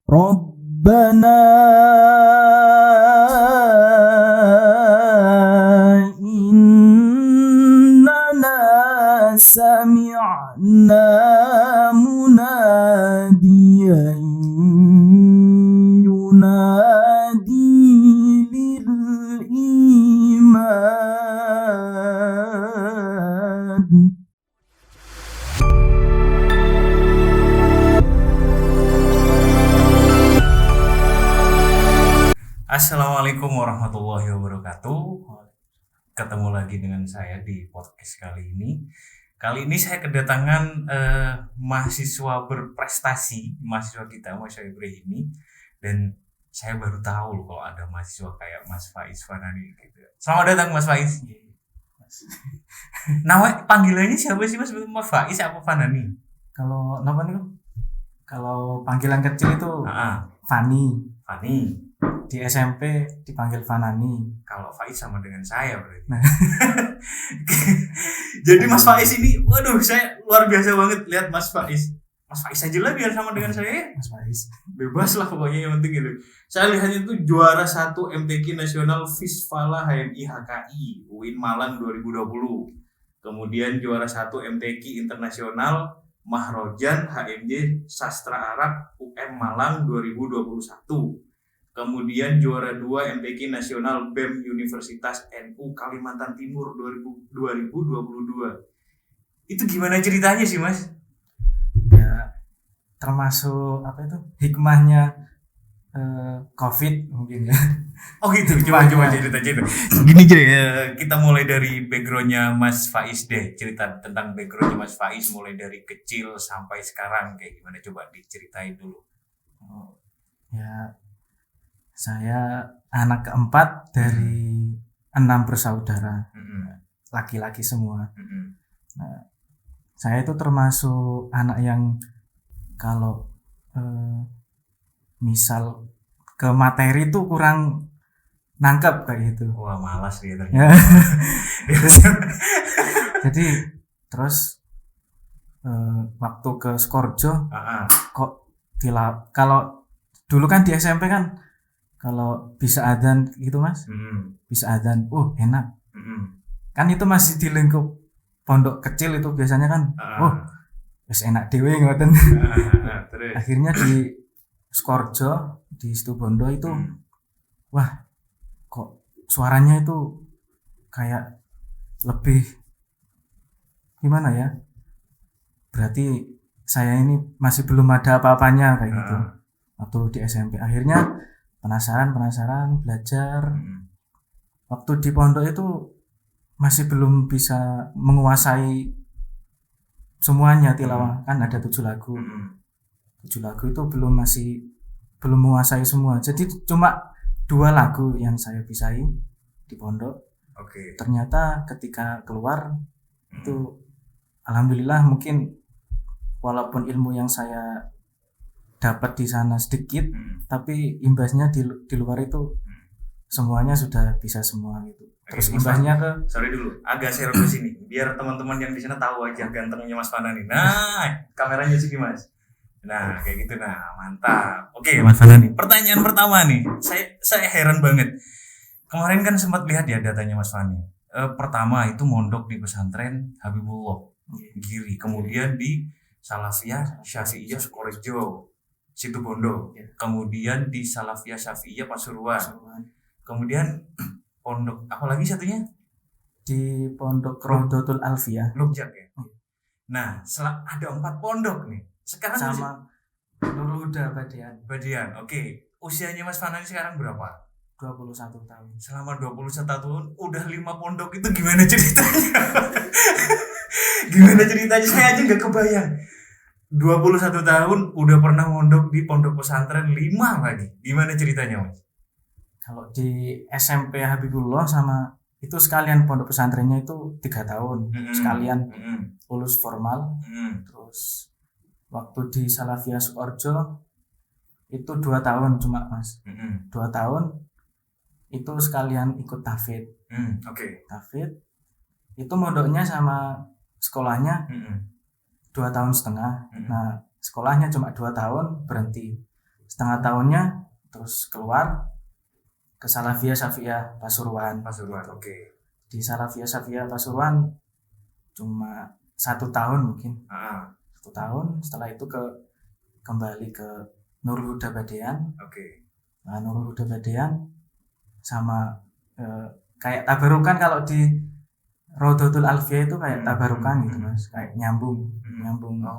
ربنا إننا سمعنا مناديا ينادي للإيمان. Assalamualaikum warahmatullahi wabarakatuh. Ketemu lagi dengan saya di podcast kali ini. Kali ini saya kedatangan mahasiswa berprestasi, mahasiswa kita, mahasiswa Ibrahimi. Dan saya baru tahu loh kalau ada mahasiswa kayak Mas Faiz Fanani gitu. Selamat datang Mas Faiz. Nama panggilannya siapa sih Mas? Mas Faiz apa Fanani? Kalau nama nih, kalau panggilan kecil itu Fani. Fani. Di SMP dipanggil Fanani. Kalau Faiz sama dengan saya berarti. Jadi Mas Faiz ini, waduh, saya luar biasa banget lihat Mas Faiz. Mas Faiz aja lah biar sama dengan saya. Mas Faiz. Bebas lah pokoknya, yang penting itu. Saya lihatnya itu juara 1 MTQ Nasional Fisfala HMI HKI UIN Malang 2020. Kemudian juara 1 MTQ Internasional Mahrojan HMJ Sastra Arab UM Malang 2021. Kemudian juara 2 MTQ Nasional BEM Universitas NU Kalimantan Timur 2022. Itu gimana ceritanya sih Mas? Ya, termasuk apa itu hikmahnya COVID mungkin ya. Oh gitu, coba cerita. Gini aja ya, kita mulai dari backgroundnya Mas Faiz deh. Cerita tentang backgroundnya Mas Faiz mulai dari kecil sampai sekarang kayak gimana, coba diceritain dulu. Ya, saya anak keempat dari 6 bersaudara, laki-laki semua. Nah, saya itu termasuk anak yang kalau misal ke materi itu kurang nangkep kayak gitu. Wah, malas dia ternyata. Jadi terus waktu ke Skorjo kok kalau dulu kan di SMP kan kalau bisa adzan gitu Mas, bisa adzan, enak. Kan itu masih di lingkup pondok kecil itu biasanya kan, wis enak dewe ngoten. Akhirnya di Skorjo di Situbondo itu, wah kok suaranya itu kayak lebih gimana ya? Berarti saya ini masih belum ada apa-apanya kayak gitu. Waktu di SMP akhirnya penasaran belajar. Waktu di pondok itu masih belum bisa menguasai semuanya tilawah, kan ada 7 lagu. 7 lagu itu belum menguasai semua. Jadi cuma 2 lagu yang saya bisai di pondok. Ternyata ketika keluar itu alhamdulillah, mungkin walaupun ilmu yang saya dapat di sana sedikit, tapi imbasnya di luar itu semuanya sudah bisa semua gitu. Terus imbasnya ke sorry dulu, agak share ke sini biar teman-teman yang di sana tahu aja gantengnya Mas Fanani. Nah, kameranya sih Mas. Nah, kayak gitu, nah, mantap. Oke, Mas Fanani. Pertanyaan pertama nih, saya heran banget. Kemarin kan sempat lihat ya datanya Mas Fani. Pertama itu mondok di pesantren Habibullah Giri, kemudian di Salafiyah Syafi'iyah Sukorejo Situbondo, kemudian di Salafiyah Syafi'iyah Pasuruan, kemudian pondok apa lagi satunya di pondok Rohdotul Alfiyah Lugjak ya. Nah, ada 4 pondok nih. Sekarang sama Nurul Huda Badian. Oke. Usianya Mas Fanani sekarang berapa? 21 tahun. Selama 21 tahun udah 5 pondok, itu gimana ceritanya? Gimana ceritanya? Saya aja nggak kebayang. 21 tahun udah pernah mondok di pondok pesantren 5 lagi. Gimana ceritanya, Mas? Kalau di SMP Habibullah sama itu sekalian pondok pesantrennya itu 3 tahun. Sekalian lulus formal. Terus waktu di Salafiyah Sukorejo itu 2 tahun cuma Mas. 2 tahun itu sekalian ikut tahfidz. Tahfidz itu mondoknya sama sekolahnya 2,5 tahun. Nah, sekolahnya cuma 2 tahun berhenti. setengah tahunnya terus keluar ke Salafiyah Syafiyah Pasuruan. Oke. Di Salafiyah Syafiyah Pasuruan cuma 1 tahun mungkin. 1 tahun, setelah itu kembali ke Nurul Huda Badean. Oke. Nah, Nurul Huda Badean sama kayak tabarukan kalau di Rodotul Alfiyah itu kayak tabarukan gitu Mas, kayak nyambung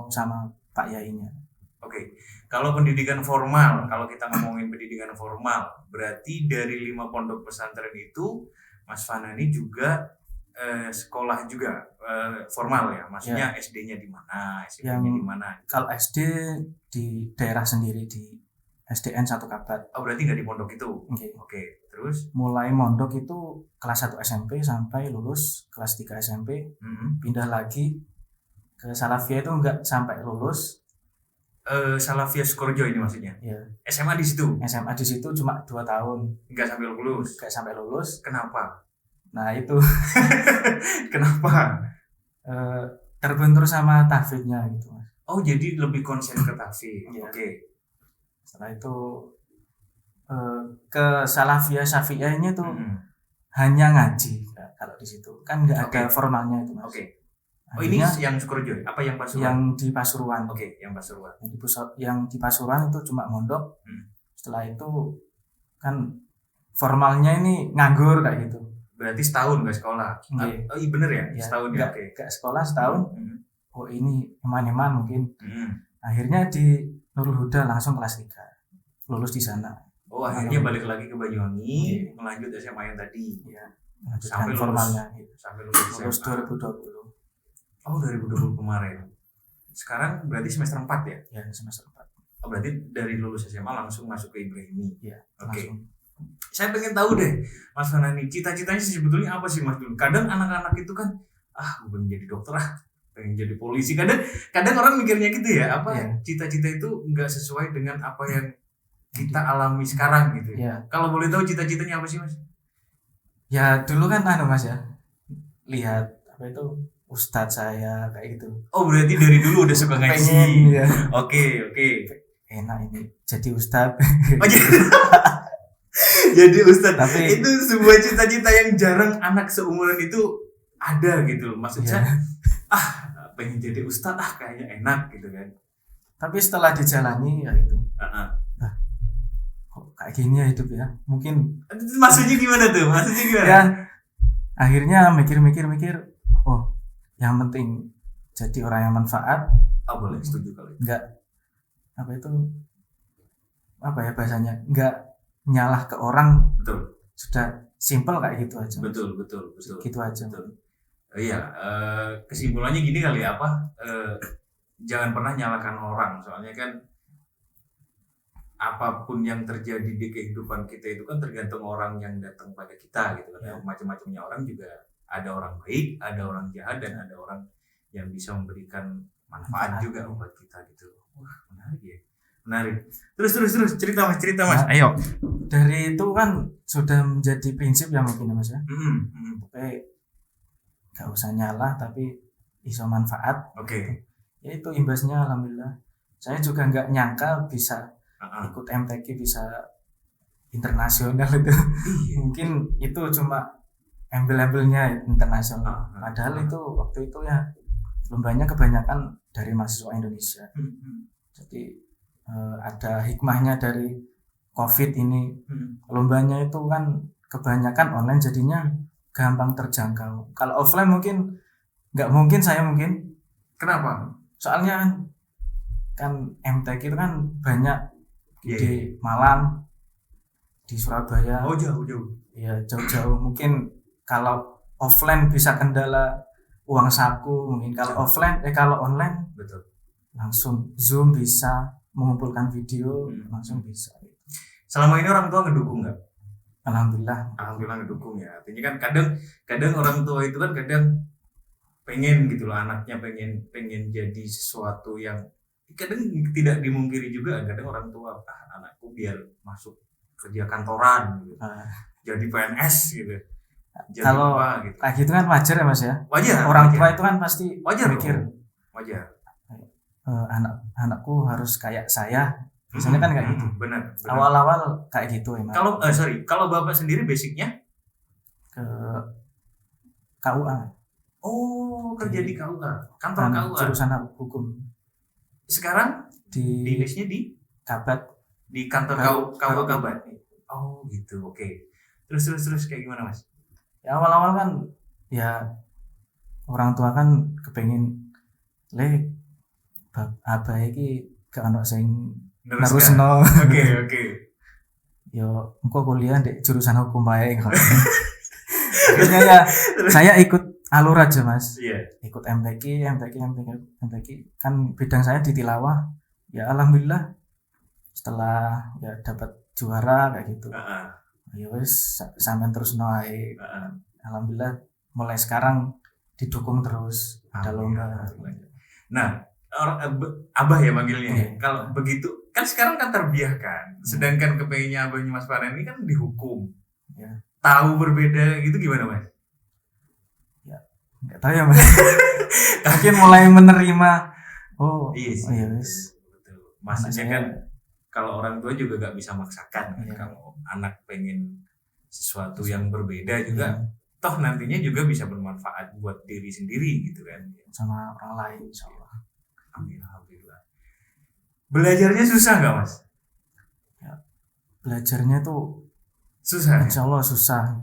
sama Pak Yainya. Oke. Kalau pendidikan formal, kalau kita ngomongin pendidikan formal, berarti dari 5 pondok pesantren itu Mas Fanani juga sekolah juga formal ya, maksudnya ya. SD-nya di mana, SMP-nya di mana? Kalau SD di daerah sendiri di SDN 1 Kabat. Oh, berarti nggak di pondok itu? Oke. Terus? Mulai mondok itu kelas 1 SMP sampai lulus kelas 3 SMP, pindah lagi ke Salafiyah itu nggak sampai lulus. Salafiyah Sukorejo ini maksudnya? Iya. SMA di situ? SMA di situ cuma 2 tahun. Nggak sampai lulus? Kenapa? Nah itu. Kenapa? Terbentur sama tahfidnya gitu Mas. Oh, jadi lebih konsen ke tahfidz. Iya. Oke. Setelah itu ke Salafiyah Syafiyahnya tuh hanya ngaji kalau di situ kan nggak ada formalnya itu Mas. Oke. Oh, ini yang Sukorejo apa yang Pasuruan? Yang di Pasuruan. Oke, yang Pasuruan. Yang di Pasuruan itu cuma mondok. Setelah itu kan formalnya ini nganggur kayak gitu. Berarti setahun nggak sekolah? Oh iya bener ya, setahun ya. Nggak sekolah setahun. Oh ini eman-eman mungkin. Akhirnya di Nurul Huda langsung kelas 3 lulus di sana. Oh, akhirnya balik lagi ke Banyuwangi, melanjut SMA yang tadi. Iya. Sampai formalnya gitu. Sampai lulus 2020. Oh, 2020 kemarin. Sekarang berarti semester 4 ya? Ya, semester 4. Oh, berarti dari lulus SMA langsung masuk ke Ibrahimi. Iya. Oke. Saya pengen tahu deh, Mas Fanani, cita-citanya sih sebetulnya apa sih Mas dulu? Kadang anak-anak itu kan, gue pengen jadi dokter pengen jadi polisi. Kadang orang mikirnya gitu ya, cita-cita itu nggak sesuai dengan apa yang kita alami sekarang gitu. Ya. Kalau boleh tahu cita-citanya apa sih Mas? Ya dulu kan Mas ya, lihat apa itu ustadz saya kayak gitu. Oh, berarti dari dulu udah suka ngaji. Ya. Oke. Enak ini jadi ustadz. Oh, jadi ustadz. Tapi itu sebuah cita-cita yang jarang anak seumuran itu ada gitu loh. Maksudnya pengen jadi ustadz kayaknya enak gitu kan. Tapi setelah dijalani ya itu. Kok kayak gini ya hidup ya. Mungkin maksudnya gimana tuh? Ya, akhirnya mikir. Oh, yang penting jadi orang yang manfaat. Oh, boleh setuju kalau itu. Enggak apa ya bahasanya? Enggak nyalah ke orang. Betul. Sudah simple kayak gitu aja. Betul. Gitu aja. Betul. Iya, kesimpulannya gini kali ya, jangan pernah nyalakan orang, soalnya kan apapun yang terjadi di kehidupan kita itu kan tergantung orang yang datang pada kita gitu kan. Macam-macamnya orang juga, ada orang baik, ada orang jahat, dan ada orang yang bisa memberikan manfaat juga buat kita gitu. Wah, menarik ya. Menarik. Terus cerita Mas. Ayo. Dari itu kan sudah menjadi prinsip yang mungkin Mas ya. Oke. Gak usah nyalah tapi iso manfaat. Oke. Ya itu imbasnya alhamdulillah. Saya juga nggak nyangka bisa ikut MTQ bisa internasional itu. Mungkin itu cuma embel-embelnya internasional. Padahal itu waktu itu ya lombanya kebanyakan dari mahasiswa Indonesia. Jadi ada hikmahnya dari COVID ini. Lombanya itu kan kebanyakan online jadinya gampang terjangkau. Kalau offline mungkin nggak mungkin saya mungkin. Kenapa? Soalnya kan MTQ itu kan banyak di Malang, di Surabaya. Oh, jauh. Iya, jauh-jauh. Mungkin kalau offline bisa kendala uang saku, mungkin kalau kalau online betul. Langsung Zoom bisa mengumpulkan video, langsung bisa. Selama ini orang tua ngedukung nggak? Alhamdulillah ngedukung ya. Artinya kan kadang orang tua itu kan kadang pengen gitu loh, anaknya pengen jadi sesuatu yang kadang tidak dimungkiri juga. Kadang orang tua anakku biar masuk kerja kantoran gitu. Jadi PNS gitu. Jadi kalau gitu. Kayak gitu kan wajar ya Mas ya. Wajar. Orang tua itu kan pasti wajar mikir. Wajar. Anakku harus kayak saya. Biasanya kan kayak gitu. Benar. Awal-awal kayak gitu emang. Kalau Bapak sendiri basicnya ke KUA. Oh, kerja di KUA. Kantor KUA. Jurusan hukum. Sekarang di dinasnya di Kabat. Di kantor KUA Kabat. Oh, gitu. Oke. Terus kayak gimana, Mas? Ya awal-awal kan ya orang tua kan kepengen abah iki gak ono sing nerusno. Oke. Yo engko kuliah di jurusan hukum bae. Akhirnya ya saya ikut alur aja, Mas. Iya. Ikut MTQ kan bidang saya di tilawah. Ya alhamdulillah setelah ya dapat juara kayak gitu. Ya wis sampean terus ae. Alhamdulillah mulai sekarang didukung terus ada lomba. Nah, abah ya manggilnya. Kalau begitu kan sekarang kan terbiahkan. Sedangkan kepengennya abahnya Mas Farhan ini kan dihukum. Ya. Tahu berbeda gitu gimana, Mas? Ya, enggak tahu ya, Mas. Mungkin mulai menerima. Oh, iya sih. Oh, iya, wis. Betul. Maksudnya kan kalau orang tua juga gak bisa maksakan kan, kalau anak pengen sesuatu yang berbeda juga toh nantinya juga bisa bermanfaat buat diri sendiri gitu kan sama orang lain insyaallah. Amin, alhamdulillah. Belajarnya susah nggak, Mas? Ya, belajarnya tuh susah. Insyaallah susah.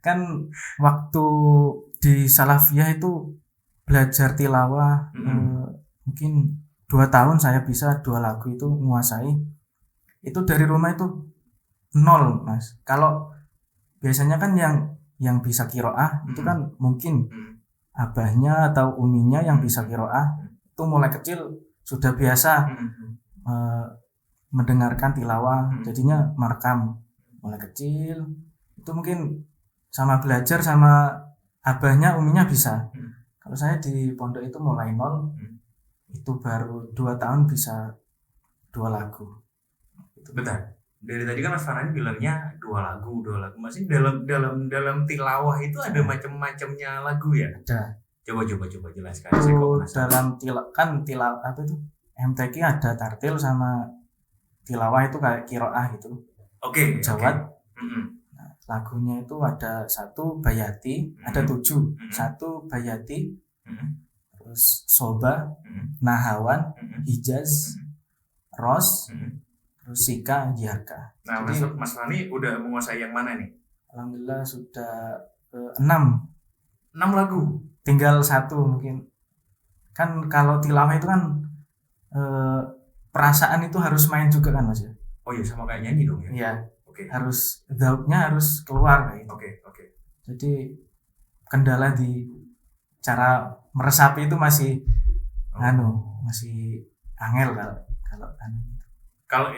Kan waktu di Salafiyah itu belajar tilawah mungkin 2 tahun saya bisa 2 lagu itu menguasai. Itu dari rumah itu 0, Mas. Kalau biasanya kan yang bisa qiraah itu kan mungkin abahnya atau uminya yang bisa qiraah itu mulai kecil sudah biasa mendengarkan tilawah, jadinya merekam mulai kecil. Itu mungkin sama belajar sama abahnya uminya bisa. Kalau saya di pondok itu mulai 0. Itu baru 2 tahun bisa 2 lagu. Bentar. Dari tadi kan Mas Farhan bilangnya 2 lagu. Maksudnya dalam tilawah itu ada macam-macamnya lagu ya? Ada. Coba jelaskan. Dalam tilawah apa itu? MTQ ada tartil sama tilawah itu kayak qiraah gitu. Oke. Jawad. Nah, lagunya itu ada 1 bayati, ada 7. 1 bayati. Terus soba, nahawan, hijaz, ros, terus sika, jihaka. Nah, jadi, Mas Fani udah menguasai yang mana nih? Alhamdulillah sudah 6 lagu. Tinggal 1 mungkin. Kan kalau tilawah itu kan perasaan itu harus main juga kan, Mas ya? Oh iya, sama kayak nyanyi dong ya? Iya. Oke. Harus dhauknya harus keluar kayak gitu. Oke. Jadi kendala di cara meresapi itu masih masih angel kalau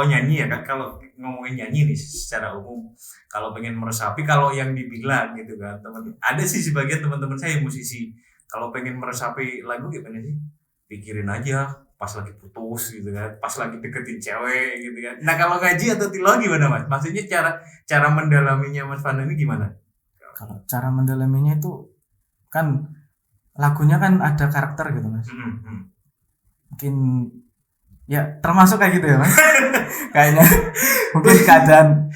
nyanyi ya kan, kalau ngomongin nyanyi nih secara umum, kalau pengen meresapi, kalau yang dibilang gitu kan teman-teman, ada sih sebagian teman-teman saya musisi, kalau pengen meresapi lagu gimana sih, pikirin aja pas lagi putus gitu kan, pas lagi deketin cewek gitu kan. Nah kalau ngaji atau tilawah gimana, Mas? Maksudnya cara mendalaminya Mas Fana ini gimana? Kalau cara mendalaminya itu kan lagunya kan ada karakter gitu, Mas. Mungkin ya termasuk kayak gitu ya, Mas. Kayaknya mungkin keadaan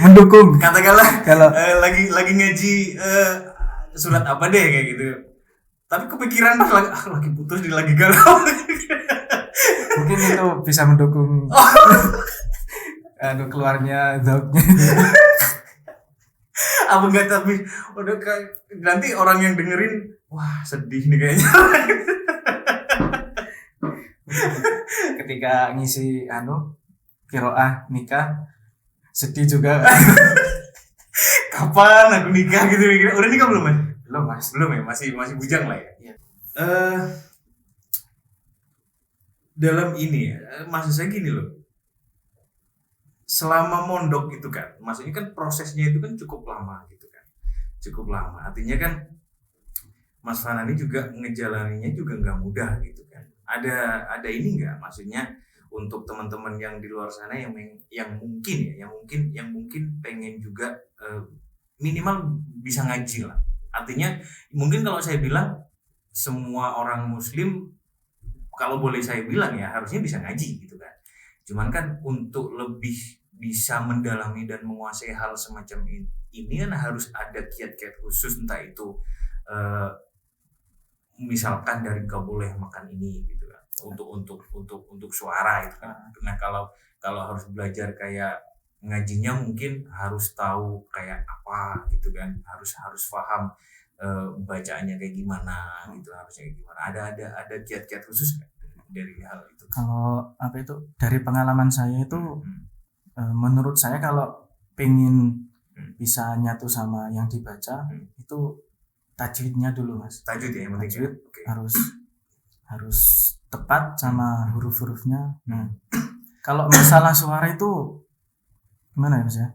mendukung. Katakanlah kalau lagi ngaji surat apa deh kayak gitu. Tapi kepikiran pas lagi putus lagi galau. Mungkin itu bisa mendukung keluarnya zautnya. Apa enggak, tapi udah nanti orang yang dengerin wah sedih nih kayaknya. Ketika ngisi qiraah nikah sedih juga. Kapan aku nikah gitu mikir. Udah nikah belum, Mas? Belum, Mas. Belum ya, masih bujang lah ya. Iya. Dalam ini ya, maksud saya gini loh. Selama mondok itu kan, maksudnya kan prosesnya itu kan cukup lama gitu kan. Cukup lama. Artinya kan Mas Fana ini juga ngejalaninya juga nggak mudah gitu kan. Ada ini nggak, maksudnya untuk teman-teman yang di luar sana yang mungkin pengen juga minimal bisa ngaji lah. Artinya mungkin kalau saya bilang semua orang muslim kalau boleh saya bilang ya harusnya bisa ngaji gitu kan. Cuman kan untuk lebih bisa mendalami dan menguasai hal semacam ini kan harus ada kiat-kiat khusus, entah itu misalkan dari gak boleh makan ini gitu kan, untuk suara itu kan. Nah kalau harus belajar kayak ngajinya mungkin harus tahu kayak apa gitu kan, harus paham bacaannya kayak gimana gitu, harusnya kayak gimana, ada kiat-kiat khusus kan dari hal itu. Kalau apa itu dari pengalaman saya itu menurut saya kalau pengen bisa nyatu sama yang dibaca itu tajwidnya dulu Mas. Tajwid ya yang penting. Tajwid harus tepat sama huruf-hurufnya. Nah, kalau masalah suara itu gimana ya Mas ya?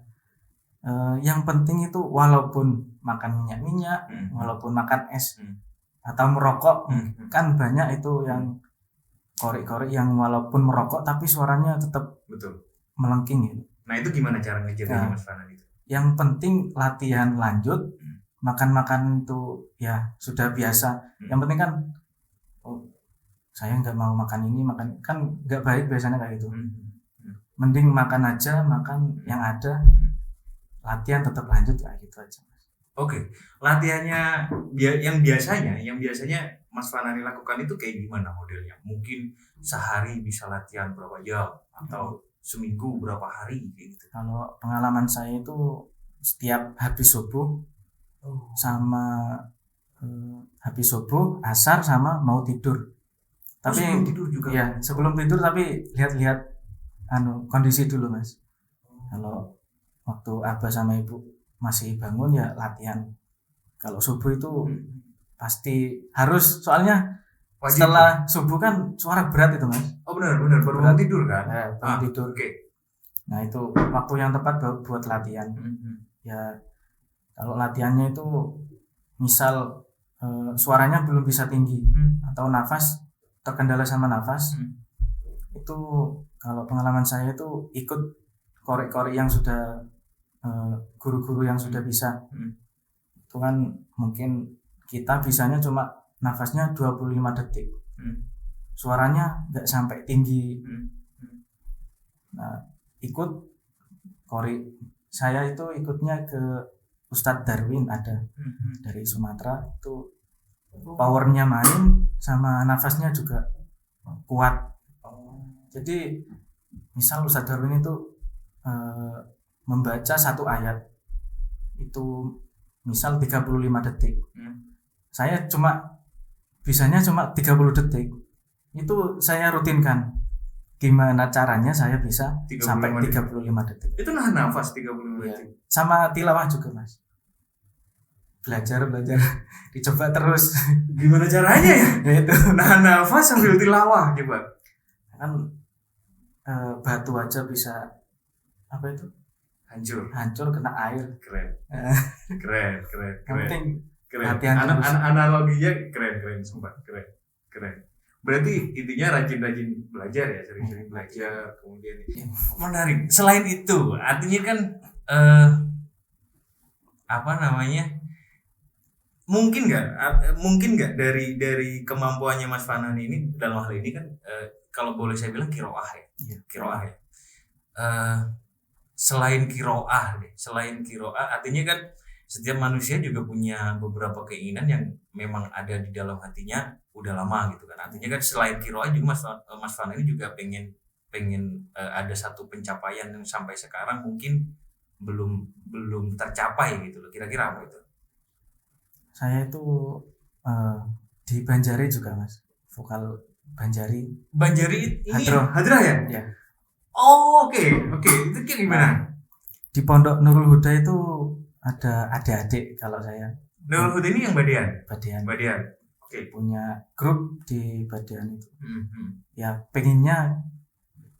Yang penting itu walaupun makan minyak, walaupun makan es atau merokok, kan banyak itu yang korek-korek yang walaupun merokok tapi suaranya tetap melengking gitu. Nah itu gimana cara ngejaganya Mas Farhan itu? Yang penting latihan lanjut, makan itu ya sudah biasa. Yang penting kan, saya nggak mau makan ini, makan kan nggak baik biasanya kayak gitu. Mending makan aja, makan yang ada, latihan tetap lanjut kayak gitu aja. Oke, latihannya yang biasanya Mas Fanani lakukan itu kayak gimana modelnya? Mungkin sehari bisa latihan berapa jam atau seminggu berapa hari kayak gitu? Kalau pengalaman saya itu setiap habis subuh sama habis subuh, asar sama mau tidur. Tapi sebelum tidur juga. Ya, sebelum tidur tapi lihat-lihat kondisi dulu Mas. Kalau waktu abah sama ibu masih bangun ya latihan. Kalau subuh itu pasti harus, soalnya wajib. Setelah subuh kan suara berat itu Mas. Oh benar baru mau tidur kan? Ya, baru tidur. Okay. Nah itu waktu yang tepat buat latihan. Ya kalau latihannya itu misal suaranya belum bisa tinggi atau nafas terkendala sama nafas, itu kalau pengalaman saya itu ikut korek-korek yang sudah guru-guru yang sudah bisa. Itu kan mungkin kita bisanya cuma nafasnya 25 detik, suaranya nggak sampai tinggi. Nah ikut korek, saya itu ikutnya ke Ustadz Darwin, ada dari Sumatera, itu powernya main sama nafasnya juga kuat. Jadi misal Ustadz Darwin itu membaca satu ayat itu misal 35 detik, saya bisanya cuma 30 detik. Itu saya rutinkan gimana caranya saya bisa sampai 35 detik. Itu nahan nafas 35 detik. Sama tilawah juga Mas, belajar dicoba terus. Gimana caranya ya? Itu nahan nafas sambil tilawah coba. Kan batu aja bisa apa itu hancur kena air. Keren. Penting keren. Analoginya keren sumpah, keren. Berarti intinya rajin belajar ya, sering-sering belajar, kemudian menarik. Selain itu, artinya kan mungkin nggak dari kemampuannya Mas Fanani ini dalam hal ini kan kalau boleh saya bilang kiroah ya. Selain kiroah artinya kan setiap manusia juga punya beberapa keinginan yang memang ada di dalam hatinya udah lama gitu kan. Artinya kan selain kiroah juga Mas Fanani juga pengen ada satu pencapaian yang sampai sekarang mungkin belum tercapai gitu loh. Kira-kira apa itu? Saya itu di Banjari juga Mas, vokal Banjari ini Hadrah ya? Ya. Oh oke. Itu kayak gimana? Di Pondok Nurul Huda itu ada adik-adik. Kalau saya Nurul Huda ini yang Badian. Oke. Punya grup di Badian itu. Ya pengennya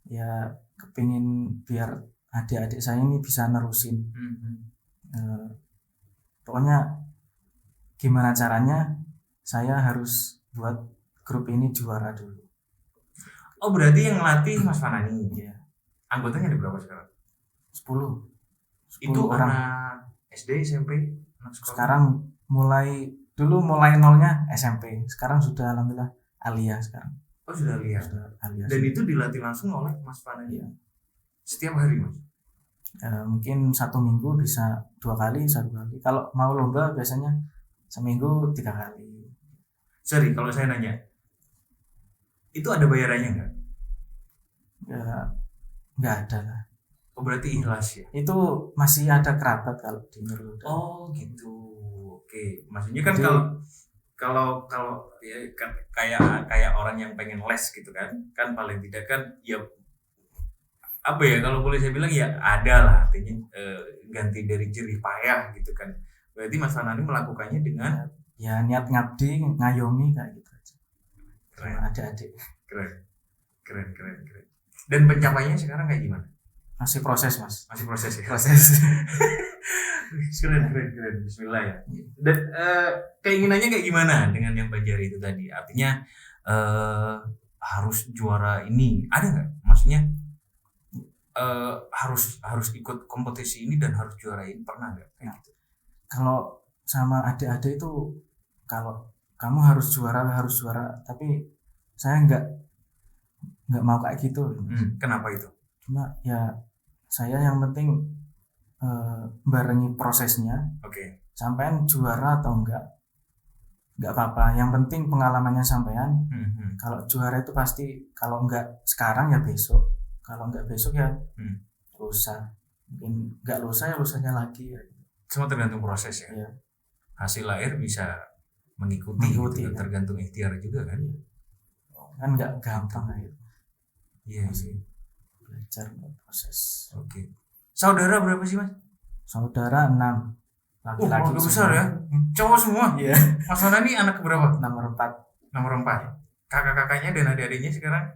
ya kepingin biar adik-adik saya ini bisa nerusin. Pokoknya gimana caranya saya harus buat grup ini juara dulu. Oh berarti yang ngelatih Mas Fanani. Ya. Anggotanya ada berapa sekarang? 10 itu orang. Anak SD, SMP? Sekarang mulai nolnya SMP. Sekarang sudah alhamdulillah Alia sekarang. Oh sudah lihat. alias. Dan itu dilatih langsung oleh Mas Fanani. Iya. Setiap hari Mas. Mungkin 1 minggu bisa 2 kali, 1 kali. Kalau mau lomba biasanya seminggu 3 kali. Sorry kalau saya nanya, itu ada bayarannya nggak? Ya, nggak ada lah. Oh berarti ikhlas ya? Itu masih ada kerabat kalau di Nurul. Oh gitu. Oke, maksudnya kan Jadi, kalau ya, kayak orang yang pengen les gitu kan paling tidak kan ya apa ya, kalau boleh saya bilang ya ada lah artinya ganti dari jerih payah gitu kan. Berarti Mas Fanani melakukannya dengan ya niat ngabdi, ngayomi kayak gitu aja. keren, Sama adik-adik. keren. Dan pencapaiannya sekarang kayak gimana? Masih proses, Mas. Masih proses ya? Proses. keren. Bismillah ya. Dan keinginannya kayak gimana dengan yang Banjari itu tadi? Artinya harus juara ini, ada nggak? Maksudnya harus ikut kompetisi ini dan harus juarain, pernah nggak kayak gitu? Kalau sama adik-adik itu, kalau kamu harus juara, tapi saya nggak mau kayak gitu. Kenapa itu? Cuma ya saya yang penting barengi prosesnya. Oke. Sampean juara atau nggak apa-apa, yang penting pengalamannya sampean. Kalau juara itu pasti, kalau nggak sekarang ya besok, kalau nggak besok ya lusa, mungkin nggak lusa ya lusanya lagi ya. Semua tergantung proses ya. Ya. Hasil lahir bisa mengikuti gitu, ya. Tergantung ikhtiar juga kan. Kan nggak gampang gitu. Iya sih. Belajar proses. Oke. Saudara berapa sih Mas? Saudara 6. Laki-laki besar ya. Cowok semua. Iya. Mas Fanani anak berapa? Nomor 4. Nomor 4. Kakak-kakaknya dan adik-adiknya sekarang?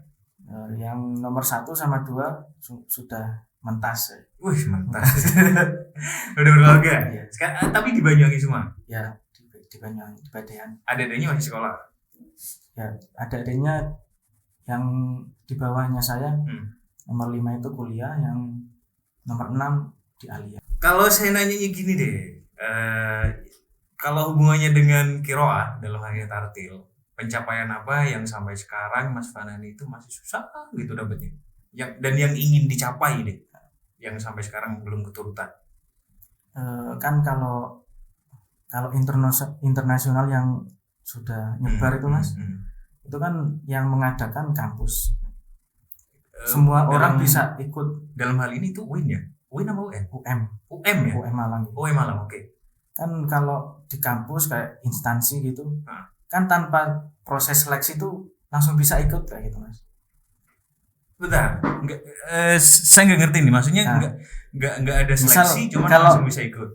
Yang nomor 1 sama 2 sudah mentas. Wih, mentas. Udah berkeluarga? Iya. Sekarang, tapi di Banyuwangi semua? Ya, di Banyuwangi, di Badean. Adik-adiknya masih sekolah? Ya, adik-adiknya yang di bawahnya saya, nomor 5 itu kuliah, yang nomor 6 di Alia. Kalau saya nanya gini deh, kalau hubungannya dengan Kiroah dalam hal ini tartil, pencapaian apa yang sampai sekarang Mas Fanani itu masih susah gitu dapetnya, dan yang ingin dicapai deh, yang sampai sekarang belum keturutan? Kan kalau internasional yang sudah nyebar itu Mas, itu kan yang mengadakan kampus. Semua orang bisa ikut. Dalam hal ini tuh UIN ya? UIN apa UN? UM ya? UM Malang. UM Malang, oke. Kan kalau di kampus kayak instansi gitu, kan tanpa proses seleksi itu langsung bisa ikut kayak gitu Mas. Bentar, saya nggak ngerti nih, maksudnya nggak ada seleksi, cuma langsung bisa ikut.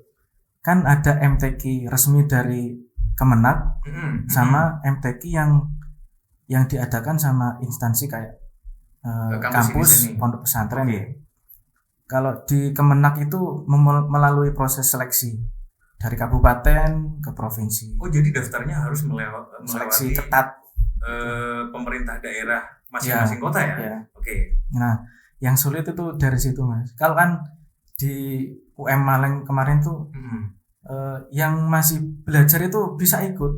Kan ada MTQ resmi dari Kemenak, sama MTQ yang diadakan sama instansi kayak kampus pondok pesantren. Kalau di Kemenak itu melalui proses seleksi dari kabupaten ke provinsi. Oh, jadi daftarnya harus melewati seleksi ketat pemerintah daerah masing-masing kota ya? Ya. Oke. Nah, yang sulit itu dari situ Mas. Kalau kan di UM Malang kemarin tuh yang masih belajar itu bisa ikut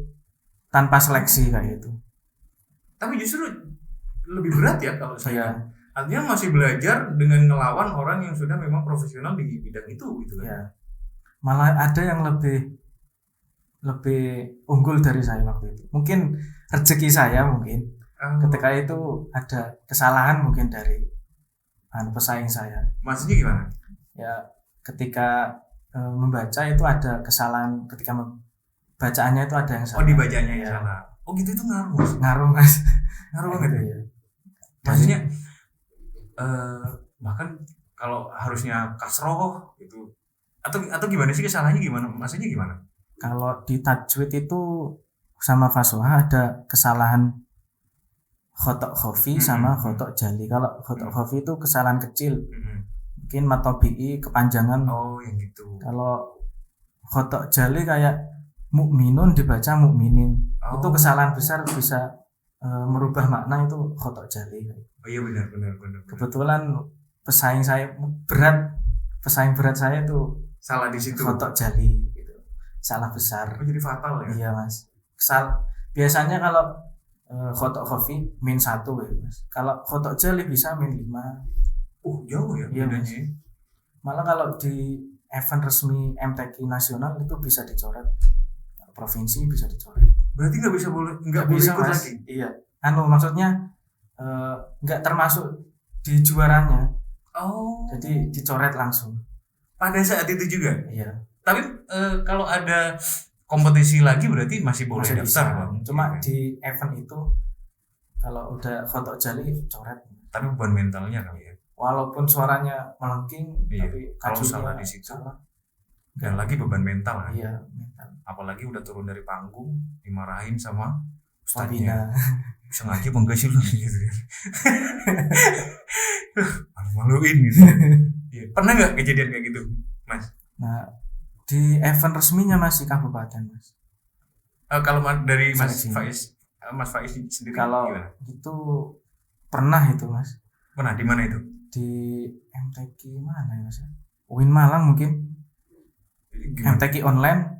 tanpa seleksi kayak gitu. Tapi justru lebih berat ya kalau saya. Artinya masih belajar dengan ngelawan orang yang sudah memang profesional di bidang itu gitu kan. Ya. Malah ada yang lebih unggul dari saya waktu itu. Mungkin rezeki saya mungkin. Ketika itu ada kesalahan mungkin dari pesaing saya. Maksudnya gimana? Ya, ketika membaca itu ada kesalahan, ketika bacaannya itu ada yang salah. Oh, dibacaannya yang salah. Oh gitu, itu ngaruh Mas. Ngaruh Mas. Ngaruh banget ya. Maksudnya bahkan kalau harusnya kasroh gitu, atau gimana sih kesalahannya, gimana? Maksudnya gimana? Kalau di tajwid itu sama fasohah ada kesalahan khotok khofi sama khotok jali. Kalau khotok khofi itu kesalahan kecil, mungkin matobi'i kepanjangan. Oh yang gitu. Kalau khotok jali kayak mukminun dibaca mukminin, itu kesalahan besar bisa merubah makna, itu khotok jali. Oh iya benar. Kebetulan pesaing berat saya itu salah di situ. Khotok jali gitu. Salah besar. Oh jadi fatal ya? Iya Mas. Biasanya kalau Khotok coffee min 1 ya Mas. Kalau khotok jeli bisa min 5. Jauh ya Iya, Mas. bedanya. Malah kalau di event resmi MTQ nasional itu bisa dicoret. Provinsi bisa dicoret. Berarti nggak boleh Bisa ikut Mas. lagi. Iya. Maksudnya nggak termasuk di juaranya. Jadi dicoret langsung. Pada saat itu juga. Iya. Tapi kalau ada kompetisi lagi berarti masih boleh Masih daftar, bisa. Bang. Cuma Iya. di event itu kalau udah khotok jali coret. Tapi beban mentalnya kali ya. Walaupun suaranya melengking, Iya. tapi Kalau kajunya salah di situ. salah. Dan lagi beban mental kan. Iya, mental. Apalagi udah turun dari panggung dimarahin sama Pembina. ustadznya. Bisa ngaji apa enggak sih lu gitu kan. Malu-maluin gitu. Iya. Pernah nggak kejadian kayak gitu, Mas? Nah, di event resminya masih kabupaten, Mas. Kalau dari Mas Seleksi. Faiz, Mas Faiz sendiri Kalau gimana? itu pernah itu, Mas. Pernah di mana itu? Di MTQ mana ya, Mas? UIN Malang mungkin. Gimana? MTQ online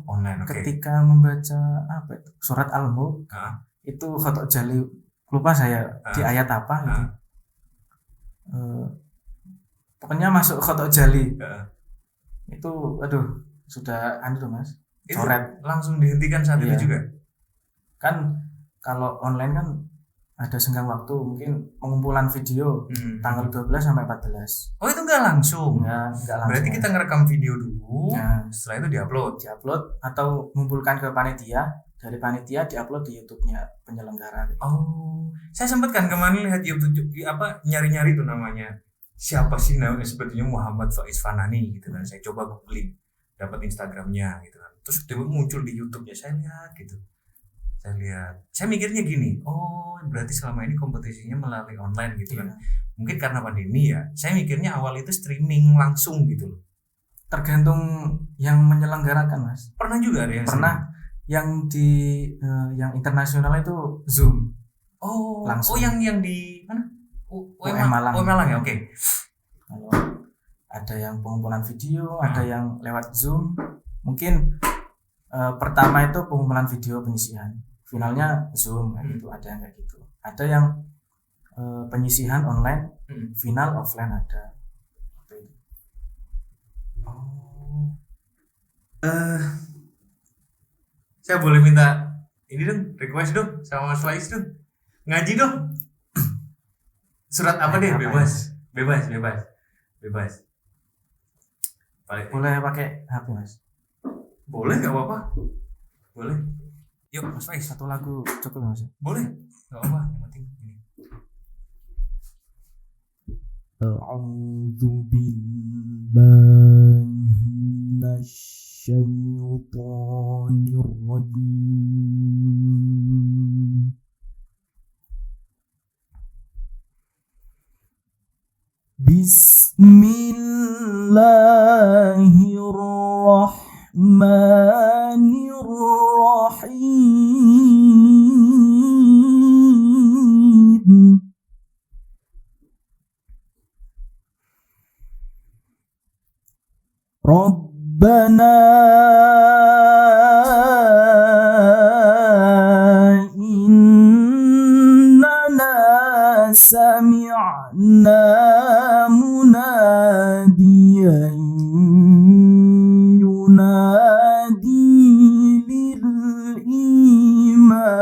Online, oke. ketika membaca apa itu? Surat Al-Mulk. Itu khotok jali, lupa saya di ayat apa gitu. Pokoknya masuk khotok jali. Itu aduh sudah tuh Mas. Itu Coret. langsung dihentikan saat Iya. itu juga. Kan kalau online kan ada senggang waktu, mungkin pengumpulan video tanggal 12 sampai 14. Oh, itu enggak langsung. Enggak langsung. Berarti kita ngerekam video dulu. Nah, Setelah itu diupload. atau mengumpulkan ke panitia, dari panitia diupload di YouTube-nya penyelenggara. Saya sempat kan kemarin lihat YouTube nyari-nyari tuh namanya. Siapa sih namanya, sebetulnya Muhammad Faiz Fanani gitu kan. Saya coba googling, dapat Instagramnya gitu kan. Terus tiba muncul di YouTube-nya, saya lihat gitu. Saya mikirnya gini, berarti selama ini kompetisinya melalui online gitu kan. Mungkin karena pandemi ya. Saya mikirnya awal itu streaming langsung gitu loh. Tergantung yang menyelenggarakan, Mas. Pernah juga ada yang Pernah yang di yang internasional itu Zoom. Langsung. Yang di mana? UM Malang. Malang ya, oke. Kalau ada yang pengumpulan video, ada yang lewat Zoom. Mungkin pertama itu pengumpulan video penyisihan, finalnya Zoom gitu. Ada yang kayak gitu. Ada yang penyisihan online, final offline ada. Saya boleh minta ini dong, request dong sama Mas Faiz dong. Ngaji dong. Surat apa deh? Bebas. Boleh pakai HP, Mas? Boleh, nggak apa-apa. Boleh. Yuk, Mas Faiz. Satu lagu cukup, Mas? Boleh. Nggak apa-apa. Yang penting ini. A'udzu billahi minasyaitonir rajim. Bismillahirrahmanirrahim. Rabbana innana sami'na munadiyan yunadi lil iman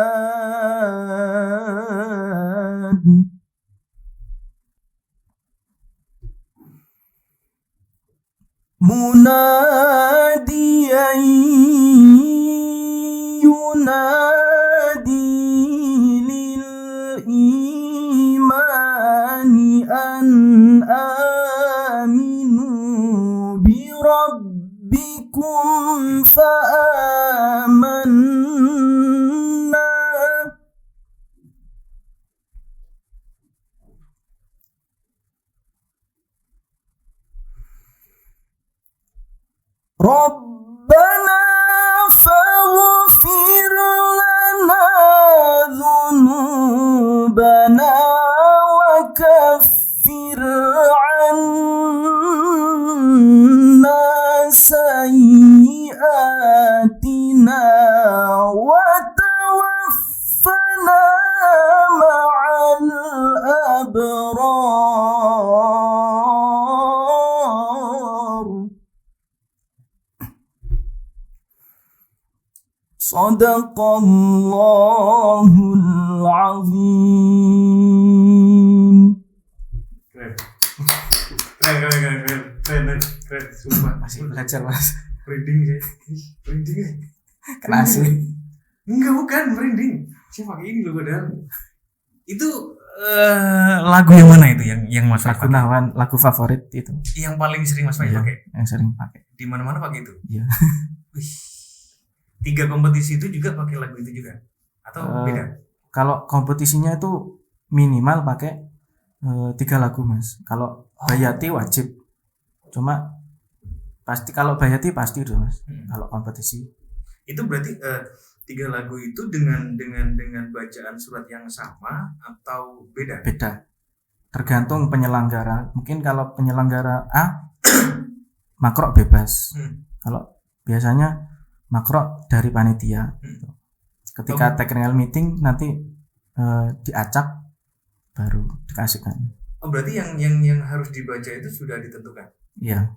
munadiyan yunadi lil imani an aminu bi rabbikum fa amanna. Rabbana faghfir lana dhunubana wa kaffir anna sayyi'atina wa tawaffana Shadaqallahul azim. Keren. Keren. Sumpah. Masih belajar Mas. Merinding ya. Kena sih. Enggak, bukan merinding. Saya pakai ini loh padahal. Itu lagu yang mana itu yang Mas Faiz Lagu pakai? Nawan, lagu favorit itu. Yang paling sering Mas Faiz Iya, pakai? yang sering pakai. Di mana-mana pakai itu. Iya. Wih. 3 kompetisi itu juga pakai lagu itu juga atau beda? Kalau kompetisinya itu minimal pakai 3 lagu Mas. Kalau Bayati wajib. Cuma pasti kalau Bayati pasti itu Mas. Kalau kompetisi. Itu berarti 3 lagu itu dengan bacaan surat yang sama atau beda? Beda. Tergantung penyelenggara. Mungkin kalau penyelenggara A makrok bebas. Kalau biasanya makrok dari panitia. Ketika technical meeting nanti diacak baru dikasihkan. Oh, berarti yang harus dibaca itu sudah ditentukan. Iya.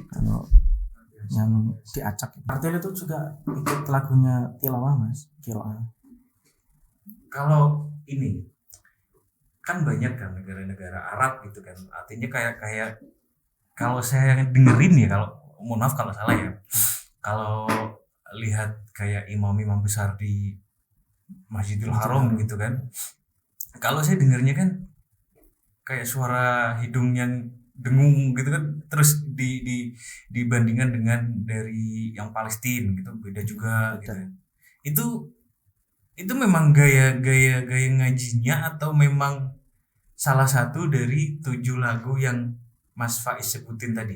Kalau yang diacak. Artikel itu juga ikut lagunya tilawah Mas. Qiraah. Kalau ini kan banyak kan negara-negara Arab gitu kan. Artinya kayak kalau saya dengerin ya, kalau mohon maaf kalau salah ya. Kalau lihat kayak imam-imam besar di Masjidil Haram gitu kan. Kalau saya dengernya kan kayak suara hidung yang dengung gitu kan, terus dibandingkan dengan dari yang Palestina gitu beda juga gitu. Itu memang gaya ngajinya atau memang salah satu dari 7 lagu yang Mas Faiz sebutin tadi?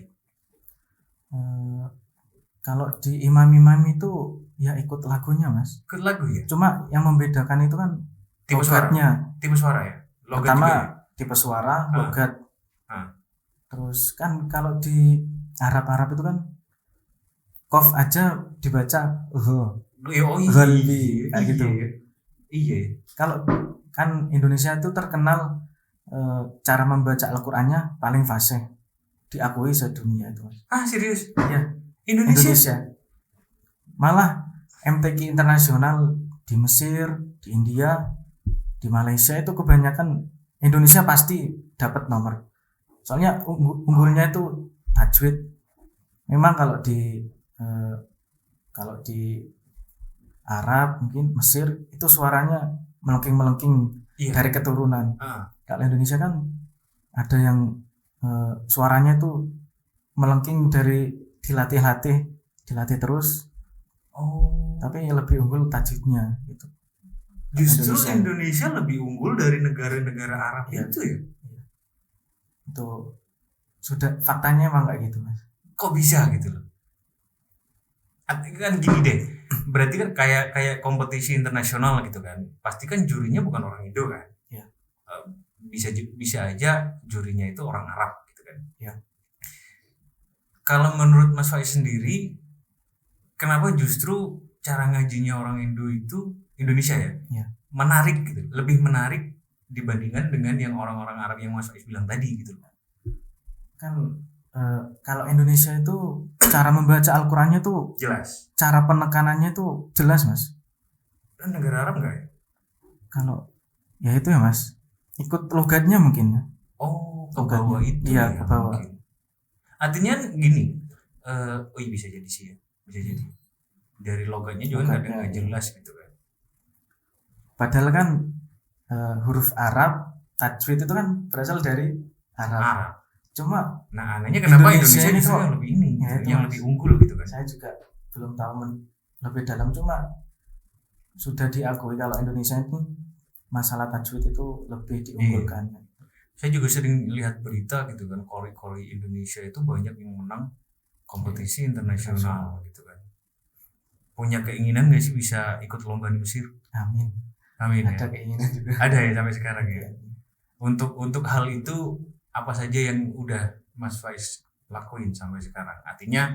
Kalau di imam-imam itu ya ikut lagunya Mas. Ikut lagu ya? Cuma yang membedakan itu kan Tipe logatnya. Tipe suara ya? Logat Pertama juga ya? tipe suara, logat. Terus kan kalau di Arab itu kan qaf aja dibaca ghalbi kayak gitu. Iya. Kalau kan Indonesia itu terkenal cara membaca Al-Qur'annya paling fasih, diakui sedunia itu. Ah, serius? Iya. Indonesia. Malah MTQ internasional di Mesir, di India, di Malaysia itu kebanyakan Indonesia pasti dapat nomor. Soalnya unggulnya itu tajwid. Memang kalau di Arab mungkin Mesir itu suaranya melengking dari keturunan. Kalau Indonesia kan ada yang suaranya itu melengking dari dilatih terus. Tapi lebih unggul tajwidnya gitu. Justru Indonesia lebih unggul dari negara-negara Arab itu ya? Itu sudah faktanya emang kayak gitu Mas. Kok bisa gitu loh? Kan gini deh, berarti kan kayak kompetisi internasional gitu kan, pasti kan jurinya bukan orang Indo kan? Iya. Bisa aja jurinya itu orang Arab gitu kan? Iya. Kalau menurut Mas Faiz sendiri, kenapa justru cara ngajinya orang Indo itu Indonesia ya? Iya. Menarik gitu, lebih menarik dibandingkan dengan yang orang-orang Arab yang Mas Faiz bilang tadi gitu. Kan kalau Indonesia itu cara membaca Al-Qur'annya tuh jelas. Cara penekanannya tuh jelas Mas. Dan negara Arab enggak ya? Kalau ya itu ya Mas, ikut logatnya mungkin ya. Oh, ke bawah itu iya, ya, ke bawah. Mungkin. Artinya gini, bisa jadi sih ya, bisa jadi. Dari logatnya juga nggak jelas gitu kan. Padahal kan huruf Arab, tajwid itu kan berasal dari Arab. Cuma anehnya kenapa Indonesia ini justru yang lebih ini, ya, yang lebih unggul gitu kan? Saya juga belum tahu lebih dalam, cuma sudah diakui kalau Indonesia itu masalah tajwid itu lebih diunggulkan. Saya juga sering lihat berita gitu kan, kori Indonesia itu banyak yang menang kompetisi internasional gitu kan. Punya keinginan nggak sih bisa ikut lomba di Mesir? Amin Ada ya. Keinginan juga. Ada ya sampai sekarang ya. Untuk hal itu apa saja yang udah Mas Faiz lakuin sampai sekarang? Artinya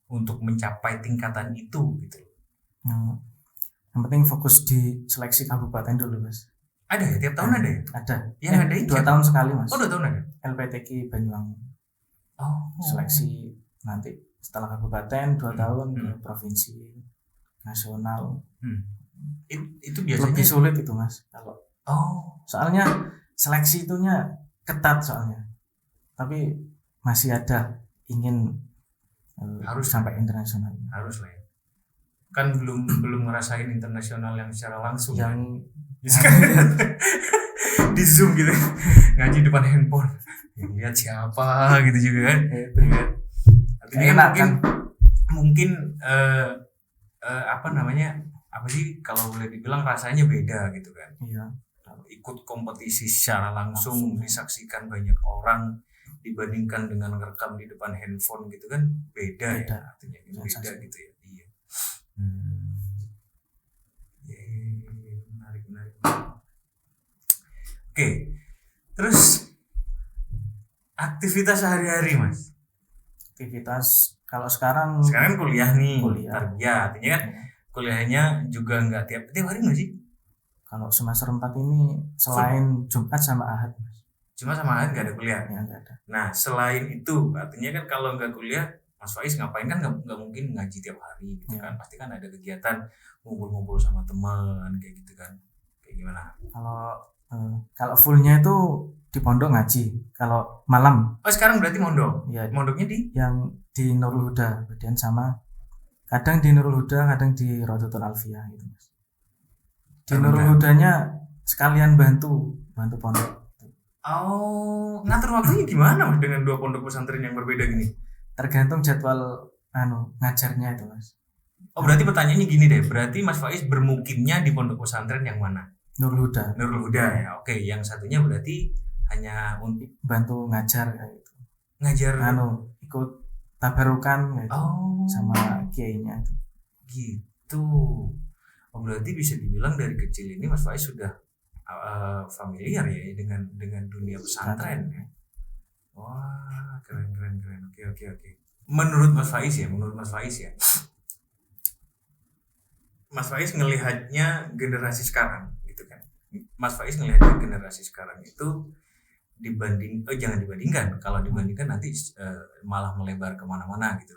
untuk mencapai tingkatan itu gitu. Yang penting fokus di seleksi kabupaten dulu Mas. Ada ya? Tiap tahun ada ya? Ada. Yang ada 2 tahun sekali Mas. Oh 2 tahun ada? LPTQ Banyuwangi. Oh. Seleksi nanti setelah kabupaten 2 tahun ke provinsi. nasional. Itu biasanya lebih sulit itu Mas kalau. Soalnya seleksi itunya ketat soalnya. Tapi masih ada ingin harus sampai internasional. Harus lah ya. Kan belum ngerasain internasional yang secara langsung yang kan? Di Zoom gitu ngaji depan handphone yang lihat siapa gitu juga kan. Artinya mungkin apa sih kalau boleh dibilang rasanya beda gitu kan. Iya. Ikut kompetisi secara langsung disaksikan banyak orang dibandingkan dengan ngerekam di depan handphone gitu kan beda. Ya artinya beda gitu ya. Iya. Menarik. Oke. Terus aktivitas sehari-hari Mas. Aktivitas kalau sekarang kuliah nih. Ya, artinya kan kuliahnya juga nggak tiap hari nggak sih? Kalau semester 4 ini selain Jumat sama Ahad Mas. Cuma sama Ahad nggak ada kuliah? Ya, nggak ada. Nah selain itu artinya kan kalau nggak kuliah Mas Faiz ngapain kan nggak mungkin ngaji tiap hari gitu kan. Pasti kan ada kegiatan ngumpul-ngumpul sama teman kayak gitu kan. Kayak gimana? Kalau fullnya itu di pondok ngaji. Kalau malam. Sekarang berarti mondok? Ya. Mondoknya yang di Nurul Huda, kemudian sama kadang di Nurul Huda, kadang di Rodotul Alfiyah gitu Mas. Di Nurul Hudanya sekalian bantu pondok. Ngatur waktunya gimana Mas dengan dua pondok pesantren yang berbeda gini? Tergantung jadwal ngajarnya itu Mas. Berarti pertanyaannya gini deh, berarti Mas Faiz bermukimnya di pondok pesantren yang mana? Nurul Huda ya. Oke, yang satunya berarti hanya untuk bantu ngajar kayak gitu. Ngajar ikut tabarukan gitu. Sama kiainya itu. Gitu. Berarti bisa dibilang dari kecil ini Mas Faiz sudah familiar ya dengan dunia pesantren ya. Wah, keren. Oke. Menurut Mas Faiz ya. Mas Faiz ngelihatnya generasi sekarang gitu kan. Mas Faiz ngelihatnya generasi sekarang itu jangan dibandingkan. Kalau dibandingkan nanti malah melebar kemana-mana gitu.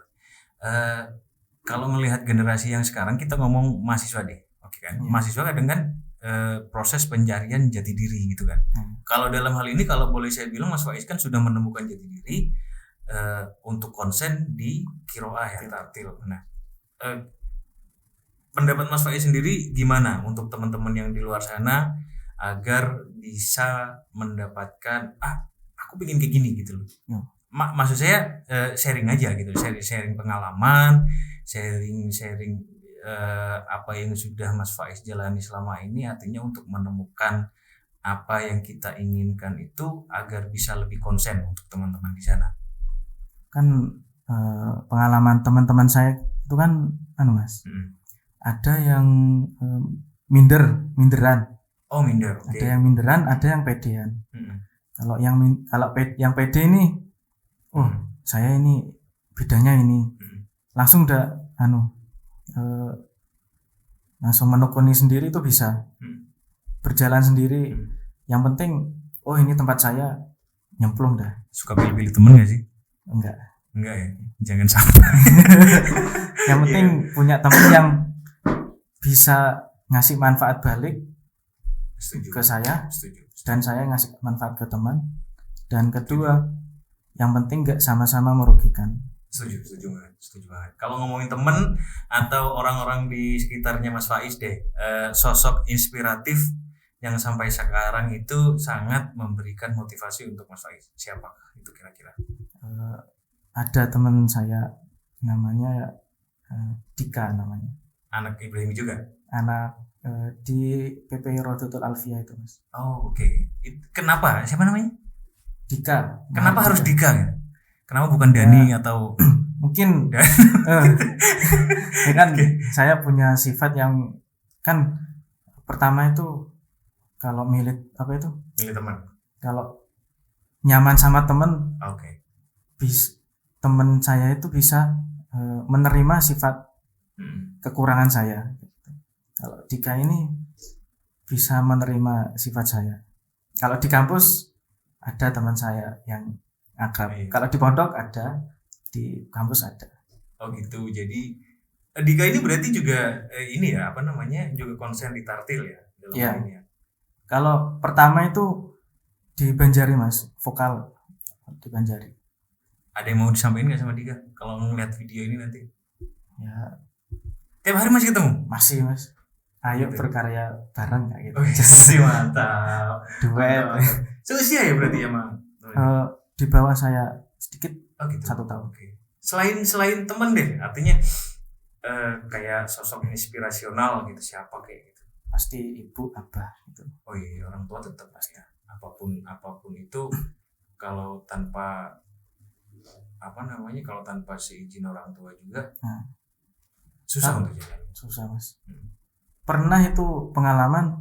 Kalau melihat generasi yang sekarang kita ngomong mahasiswa deh, oke kan? Mahasiswa kadang kan proses pencarian jati diri gitu kan. Kalau dalam hal ini kalau boleh saya bilang Mas Faiz kan sudah menemukan jati diri untuk konsen di Qiraah ya tartil. Nah, pendapat Mas Faiz sendiri gimana untuk teman-teman yang di luar sana agar bisa mendapatkan aku pengen kayak gini gitu loh. Maksud saya sharing aja gitu, sharing pengalaman, sharing apa yang sudah Mas Faiz jalani selama ini, artinya untuk menemukan apa yang kita inginkan itu agar bisa lebih konsen untuk teman-teman di sana. Kan pengalaman teman-teman saya itu kan Mas. Ada yang minderan. Minder. Okay. Ada yang minderan, ada yang pedean. Kalau yang pede ini, saya ini bidangnya ini, langsung udah langsung menekuni sendiri itu bisa, berjalan sendiri. Yang penting, ini tempat saya, nyemplung dah. Suka pilih-pilih temen nggak sih? Enggak ya, jangan sampai. Yang penting punya teman yang bisa ngasih manfaat balik. Setuju. Ke saya. Setuju. Dan saya ngasih manfaat ke teman. Dan kedua, yang penting nggak sama-sama merugikan. Setuju banget. Kalau ngomongin teman atau orang-orang di sekitarnya Mas Faiz deh, sosok inspiratif yang sampai sekarang itu sangat memberikan motivasi untuk Mas Faiz. Siapa itu kira-kira? Ada teman saya namanya Dika namanya. Anak Ibrahim juga? Anak di PP Rodotul Alfiyah itu Mas. Oke. Kenapa? Siapa namanya? Dika. Kenapa harus Dika ya? Kenapa bukan Dani atau mungkin ya kan saya punya sifat yang kan pertama itu kalau milih teman. Kalau nyaman sama teman, teman saya itu bisa menerima sifat kekurangan saya. Kalau Dika ini bisa menerima sifat saya. Kalau di kampus ada teman saya yang akrab. Kalau di pondok ada, di kampus ada. Gitu. Jadi Dika ini berarti juga ini ya apa namanya juga konsen di Tartil ya dalam Iya. hal ini ya. Kalau pertama itu di Banjari Mas, vokal di Banjari. Ada yang mau disampaikan nggak sama Dika kalau ngeliat video ini nanti? Ya Tiap hari masih ketemu? masih Mas. Ayo Gitu. berkarya bareng kayak gitu. Sih mantap. Duet. Seusia ya berarti ya Mang? Di bawah saya sedikit Oh gitu. 1 tahun. Oke. Selain temen deh, artinya kayak sosok inspirasional gitu siapa kayak gitu. Pasti ibu, abah gitu. Oh iya orang tua tetap pasti ya. Apapun itu kalau tanpa apa namanya kalau tanpa seizin orang tua juga susah untuk jalan. Susah Mas. Hmm. Pernah itu pengalaman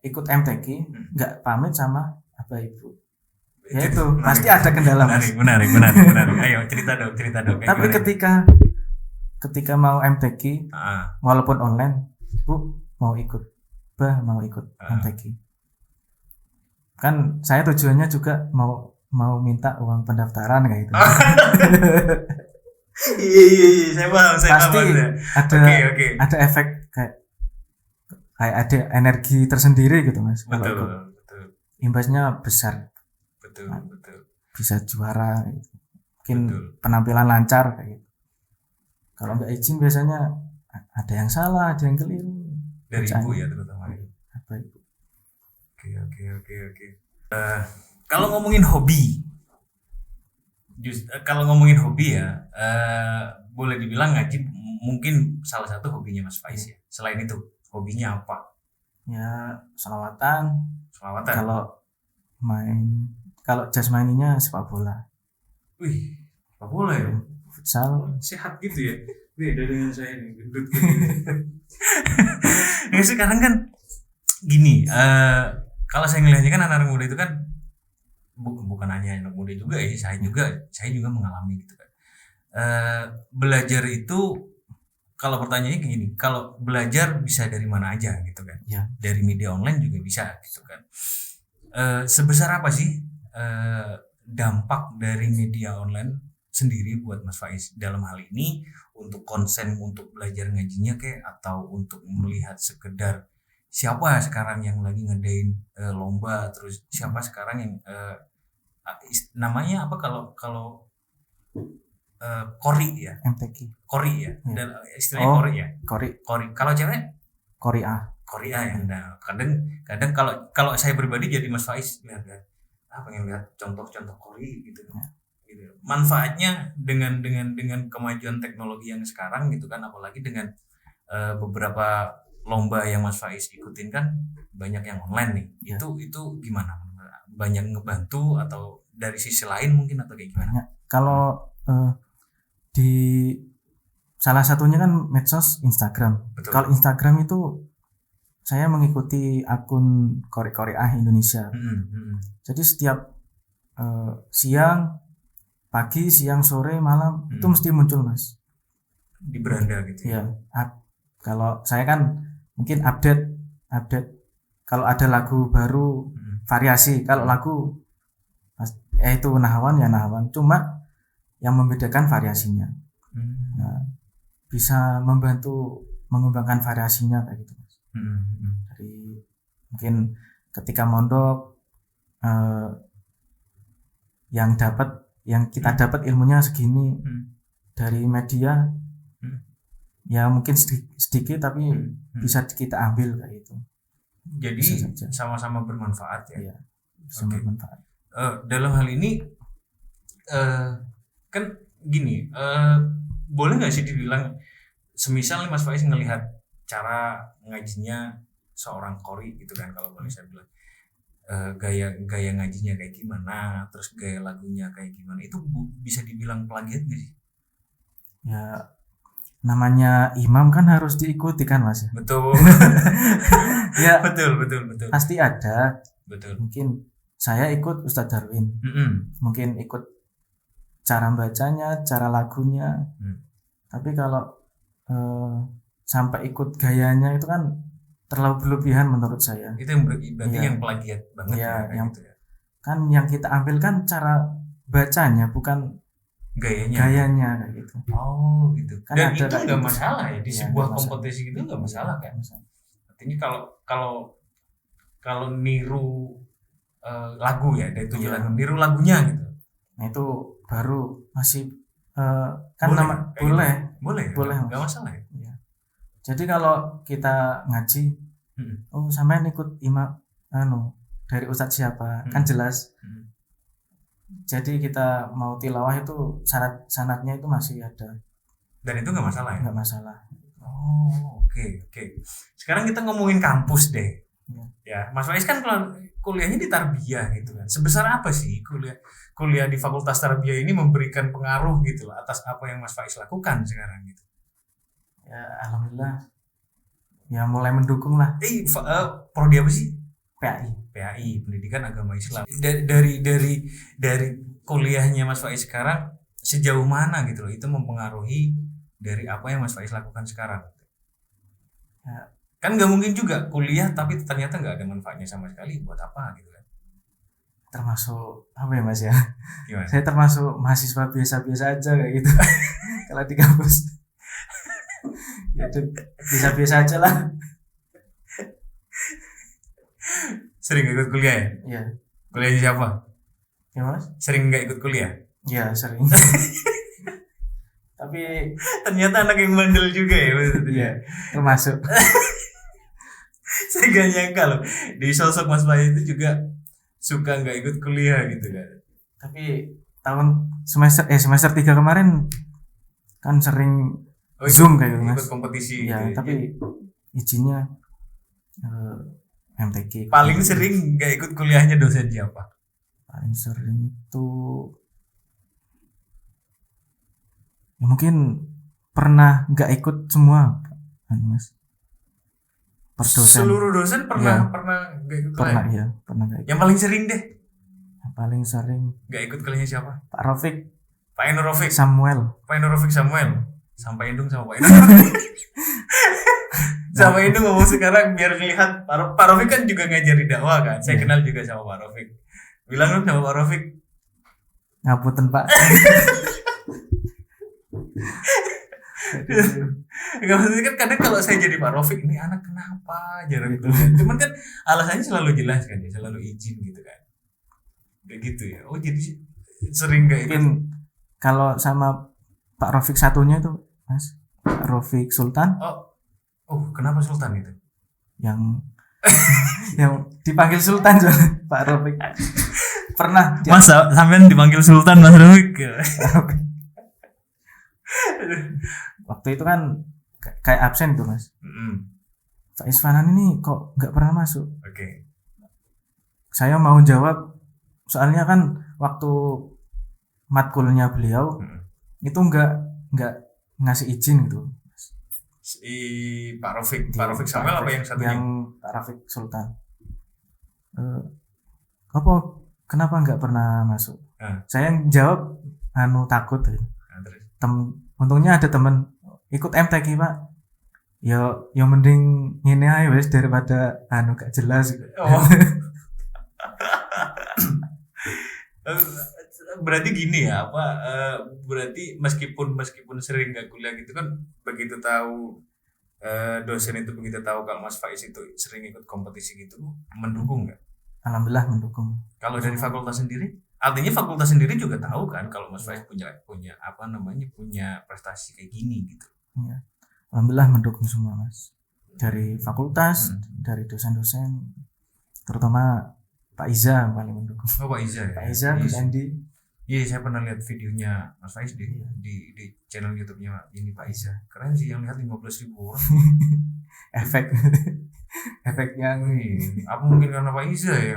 ikut MTQ nggak pamit sama abah ibu. Ya itu pasti ada kendala Mas. Menarik. Ayo cerita dong. Tapi ketika mau MTQ walaupun online, Bu mau ikut, Bah mau ikut MTQ. Kan saya tujuannya juga mau minta uang pendaftaran kayak gitu. Iya, saya paham. Pasti Oke. ada efek kayak ada energi tersendiri gitu Mas. Kalau ikut. Betul. Imbasnya besar. Betul. Bisa juara gitu. Mungkin Betul. penampilan lancar kayak gitu. Kalau nggak izin biasanya ada yang salah, ada yang keliru. Dari Bacaan. ibu ya terutama. Apa itu? Oke. Kalau ngomongin hobi, boleh dibilang ngaji mungkin salah satu hobinya Mas Faiz ya. Selain itu, hobinya apa? Ya selawatan. Selawatan. Kalau jasmaninya sepak bola. Wih, sepak bola ya? Futsal. Sehat gitu ya? Beda dengan saya nih, gendut gitu. Nah, sekarang kan gini, kalau saya ngelihatnya kan anak muda itu kan bukan hanya anak muda juga ya, saya juga mengalami gitu kan. Belajar itu kalau pertanyaannya kayak gini, kalau belajar bisa dari mana aja gitu kan? Ya. Dari media online juga bisa gitu kan. Sebesar apa sih dampak dari media online sendiri buat Mas Faiz dalam hal ini untuk konsen untuk belajar ngajinya kayak atau untuk melihat sekedar siapa sekarang yang lagi ngadain lomba, terus siapa sekarang yang namanya apa kalau kori ya, MTQ. kori ya, Ya. dan istilahnya kori ya, kori. Kalau cewek kori ya. Nah, kadang kalau saya pribadi jadi Mas Faiz lihat pengen lihat contoh-contoh kori gitu. Gitu. Manfaatnya dengan kemajuan teknologi yang sekarang gitu kan, apalagi dengan beberapa lomba yang Mas Faiz ikutin kan banyak yang online nih. Ya. Itu gimana? Banyak ngebantu atau dari sisi lain mungkin atau kayak gimana? Kalau di salah satunya kan medsos Instagram. Betul. Kalau Instagram itu saya mengikuti akun Kori-Koriah Indonesia. Jadi setiap pagi, siang, sore, malam itu mesti muncul Mas. Di beranda gitu. Iya. Kalau saya kan mungkin update kalau ada lagu baru variasi. Kalau lagu itu Nahawan ya Nahawan. Cuma yang membedakan variasinya. Nah, bisa membantu mengembangkan variasinya kayak gitu Mas. Dari mungkin ketika mondok yang kita dapat ilmunya segini dari media ya mungkin sedikit tapi bisa kita ambil kayak gitu. Jadi sama-sama bermanfaat ya. Iya, bisa bermanfaat. Dalam hal ini kan gini, boleh nggak sih dibilang semisal nih Mas Faiz ngelihat cara ngajinya seorang kori gitu kan, kalau boleh saya bilang gaya ngajinya kayak gimana, terus gaya lagunya kayak gimana, itu bisa dibilang plagiat nggak sih? Ya namanya imam kan harus diikuti kan Mas. Betul. Ya betul. Pasti ada. Betul. Mungkin saya ikut Ustadz Darwin. Mungkin ikut cara bacanya, cara lagunya. Tapi kalau sampai ikut gayanya itu kan terlalu berlebihan menurut saya. Itu yang berarti yang plagiat banget ya. Gitu ya. Kan yang kita ambil kan cara bacanya, bukan gayanya kayak gitu. Oh gitu. Kan Dan ada itu kayak nggak gitu. masalah ya di Iya, sebuah nggak masalah. kompetisi gitu nggak masalah kan? Masalah. Artinya kalau niru lagu ya, dari tujuh Iya. lagu, niru lagunya gitu. Nah itu baru masih kan Boleh, nama kayak boleh. gitu. Boleh Boleh, nggak Mas. masalah ya. Iya. Jadi kalau kita ngaji, Hmm. sampean ikut imam dari ustadz siapa, kan jelas. Hmm. Jadi kita mau tilawah itu sanatnya itu masih ada. Dan itu nggak masalah ya. Nggak masalah. Oh oke. Sekarang kita ngomongin kampus deh. Ya. Ya Mas Faiz kan kalau kuliahnya di Tarbiyah gitu kan. Sebesar apa sih kuliah di Fakultas Tarbiyah ini memberikan pengaruh gitu loh atas apa yang Mas Faiz lakukan sekarang gitu. Ya alhamdulillah. Ya mulai mendukung lah. Prodi apa sih? PAI. Pendidikan Agama Islam. Dari kuliahnya Mas Faiz sekarang sejauh mana gitu loh itu mempengaruhi dari apa yang Mas Faiz lakukan sekarang. Ya. Kan nggak mungkin juga kuliah tapi ternyata nggak ada manfaatnya sama sekali, buat apa gitu kan. Termasuk apa ya Mas ya? Gimana? Saya termasuk mahasiswa biasa-biasa aja kayak gitu. Kalau di kampus ya biasa-biasa aja lah. Sering gak ikut kuliah ya? Iya. Kuliahnya siapa? Ya Mas? Sering nggak ikut kuliah? Ya sering. Tapi Ternyata anak yang bandel juga ya maksudnya. iya termasuk. Saya gak nyangka loh di sosok Mas Faiz itu juga suka nggak ikut kuliah gitu kan. Tapi semester 3 kemarin kan sering Zoom kayak gitu Mas. Ikut kompetisi Iya, gitu. tapi izinnya MTQ. Paling sering nggak ikut kuliahnya dosen siapa? Paling sering itu ya mungkin pernah nggak ikut semua kan Mas. Per dosen. Seluruh dosen pernah Iya. nggak ikut Pernah kuliah? ya, pernah nggak ikut. Yang paling sering deh Yang paling sering nggak ikut kuliahnya siapa? Pak Rafiq Pak Enorovic. Samuel. Sampaiin dong sama Pak Endung. Sama Endung ngomong sekarang biar dilihat. Pak Rafiq kan juga ngajari dakwah kan. Saya kenal juga sama Pak Rafiq. Bilang dong sama Pak Rafiq. Ngapunten Pak. Enggak, maksudnya kan kadang kalau saya jadi Pak Rafiq, ini anak kenapa jarang Gitu. kuliah. Cuman kan alasannya selalu jelas kan ya, selalu izin gitu kan. Kayak gitu ya. Oh jadi sering nggak ikut. Mungkin kalau sama Pak Rafiq satunya itu Mas, Pak Rafiq Sultan Kenapa Sultan itu? yang yang dipanggil Sultan Pak Rafiq. Pernah dia- Mas sampean dipanggil Sultan Mas Rafiq. waktu itu kan kayak absen tuh Mas. Mm-mm. Pak Isfanan ini kok nggak pernah masuk. Oke. Saya mau jawab soalnya kan waktu matkulnya beliau itu nggak ngasih izin gitu. Si Pak Rafiq Samuel apa yang satunya? Yang Pak Rafiq Sultan. Kenapa nggak pernah masuk? Saya yang jawab takut ya. Terus? Untungnya ada temen ikut MTQ Pak. Ya mending ngene ae wis daripada gak jelas. Oh. Berarti gini ya, berarti meskipun sering nggak kuliah gitu kan, begitu tahu dosen itu begitu tahu kalau Mas Faiz itu sering ikut kompetisi gitu, mendukung nggak? Alhamdulillah mendukung. Kalau dari fakultas sendiri, artinya fakultas sendiri juga tahu kan kalau Mas Faiz punya prestasi kayak gini gitu. Ya. Alhamdulillah mendukung semua Mas. Dari fakultas, dari dosen-dosen, terutama Pak Iza paling mendukung. Oh Pak Iza ya? Pak Iza, Gus Andi. Iya, saya pernah lihat videonya Mas Faiz di channel YouTube-nya ini Pak Iza. Keren sih, yang lihat 15.000 orang. Efeknya Apa mungkin karena Pak Iza ya?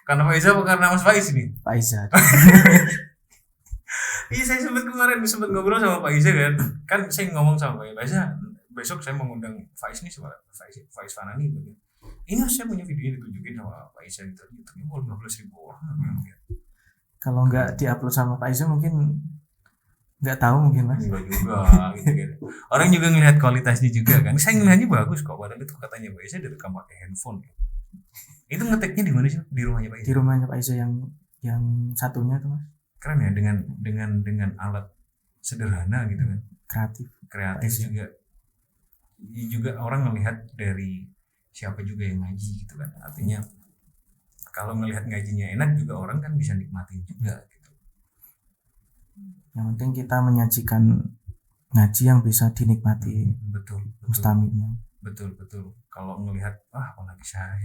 Karena Pak Iza apa karena Mas Faiz nih? Pak Iza. Iya, saya kemarin sempat ngobrol sama Pak Iza kan. Kan saya ngomong sama Pak Iza, besok saya mengundang Faiz nih sama Faiz Fanani. Ini saya punya videonya ditunjukin sama Pak Iza gitu. YouTube-nya mau 15.000 orang yang lihat. Kalau nggak diupload sama Pak Iza mungkin nggak tahu mungkin Mas. Enggak juga gitu kan. Orang juga ngelihat kualitasnya juga kan. Saya ngelihatnya bagus kok. Padahal itu katanya Pak Iza direkam pakai handphone. Itu ngeteknya di mana sih? Di rumahnya Pak Iza. Di rumahnya Pak Iza yang satunya tuh Mas. keren ya dengan alat sederhana gitu kan. Kreatif juga orang melihat dari siapa juga yang ngaji gitu kan. Artinya kalau melihat ngajinya enak juga orang kan bisa nikmatin juga gitu. Yang penting kita menyajikan ngaji yang bisa dinikmati betul mustaminya. Betul. Kalau ngelihat apalagi saya